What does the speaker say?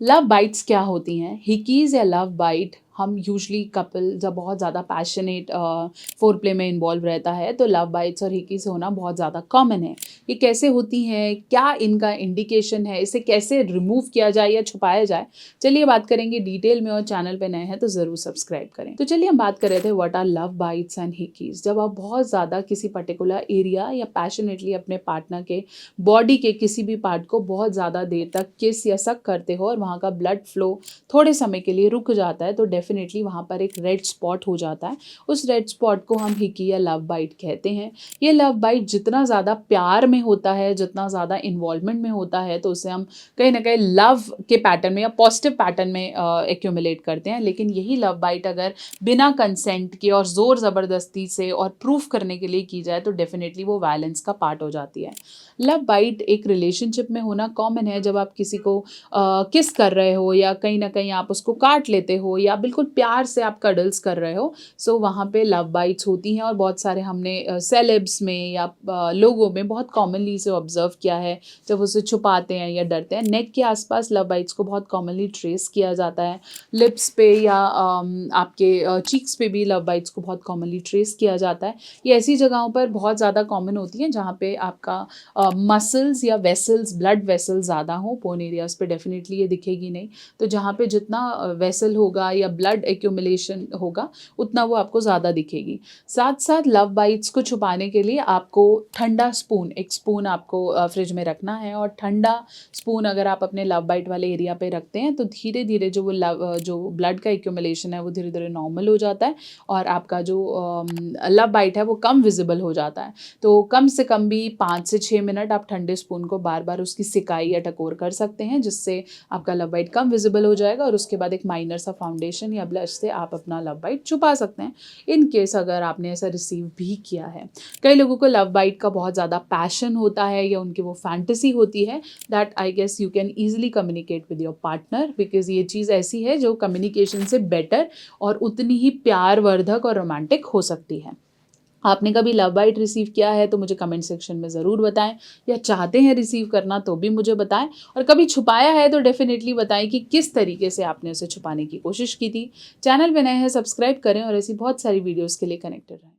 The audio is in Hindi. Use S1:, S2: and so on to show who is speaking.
S1: लव बाइट्स क्या होती हैं? हिकीज़ या लव बाइट हम यूजुअली कपल जब बहुत ज़्यादा पैशनेट फ़ोरप्ले में इन्वॉल्व रहता है, तो लव बाइट्स और हिकीज़ होना बहुत ज़्यादा कॉमन है। ये कैसे होती हैं? क्या इनका इंडिकेशन है? इसे कैसे रिमूव किया जाए या छुपाया जाए? चलिए बात करेंगे डिटेल में और चैनल पे नए हैं तो ज़रूर सब्सक्राइब करें। तो चलिए हम बात कर रहे थे what are love bites and hickeys. जब आप बहुत ज़्यादा किसी पर्टिकुलर एरिया या पैशनेटली अपने पार्टनर के बॉडी के किसी भी पार्ट को बहुत ज़्यादा देर तक किस या सक करते हो और वहाँ का ब्लड फ्लो थोड़े समय के लिए रुक जाता है, तो डेफिनेटली वहाँ पर एक रेड स्पॉट हो जाता है। उस रेड स्पॉट को हम हिकी या लव बाइट कहते हैं। ये लव बाइट जितना ज़्यादा प्यार में होता है, जितना ज़्यादा इन्वॉल्वमेंट में होता है, तो उसे हम कहीं ना कहीं लव के पैटर्न में या पॉजिटिव पैटर्न में एक्यूमुलेट करते हैं। लेकिन यही लव बाइट अगर बिना कंसेंट के और ज़ोर ज़बरदस्ती से और प्रूफ करने के लिए की जाए, तो डेफिनेटली वो वायलेंस का पार्ट हो जाती है। लव बाइट एक रिलेशनशिप में होना कॉमन है। जब आप किसी को किस कर रहे हो या कहीं ना कहीं आप उसको काट लेते हो या बिल्कुल प्यार से आप कडल्स कर रहे हो, सो वहाँ पे लव बाइट्स होती हैं। और बहुत सारे हमने सेलेब्स में या लोगों में बहुत कॉमनली इसे ऑब्जर्व किया है। जब उसे छुपाते हैं या डरते हैं, नेक के आसपास लव बाइट्स को बहुत कॉमनली ट्रेस किया जाता है। लिप्स पे या आपके चीक्स पे भी लव बाइट्स को बहुत कॉमनली ट्रेस किया जाता है। ये ऐसी जगहों पर बहुत ज़्यादा कॉमन होती हैं जहाँ पे आपका मसल्स या वेसल्स, ब्लड वेसल्स ज़्यादा हों। पोन एरियाज़ पे डेफिनेटली ये दिखेगी नहीं। तो जहाँ पे जितना वेसल होगा या ब्लड एक्यूमुलेशन होगा, उतना वो आपको ज़्यादा दिखेगी। साथ साथ लव बाइट्स को छुपाने के लिए आपको ठंडा स्पून, एक स्पून आपको फ्रिज में रखना है। और ठंडा स्पून अगर आप अपने लव बाइट वाले एरिया पे रखते हैं, तो धीरे धीरे जो ब्लड का एक्यूमुलेशन है वो धीरे धीरे नॉर्मल हो जाता है और आपका जो लव बाइट है वो कम विजिबल हो जाता है। तो कम से कम भी 5 से 6 मिनट आप ठंडे स्पून को बार बार उसकी सिकाई या टकोर कर सकते हैं, जिससे आपका लव बाइट कम विजिबल हो जाएगा। और उसके बाद एक माइनर सा फाउंडेशन या ब्लश से आप अपना लव बाइट छुपा सकते हैं, इन केस अगर आपने ऐसा रिसीव भी किया है। कई लोगों को लव बाइट का बहुत ज़्यादा पैशन होता है या उनकी वो फैंटेसी होती है, that I guess you can easily communicate with your partner, because ये चीज़ ऐसी है जो कम्युनिकेशन से बेटर और उतनी ही प्यारवर्धक और रोमांटिक हो सकती है। आपने कभी लव बाइट रिसीव किया है तो मुझे कमेंट सेक्शन में ज़रूर बताएं, या चाहते हैं रिसीव करना तो भी मुझे बताएं। और कभी छुपाया है तो डेफिनेटली बताएं कि किस तरीके से आपने उसे छुपाने की कोशिश की थी। चैनल पे नए हैं, सब्सक्राइब करें और ऐसी बहुत सारी वीडियोस के लिए कनेक्टेड रहें।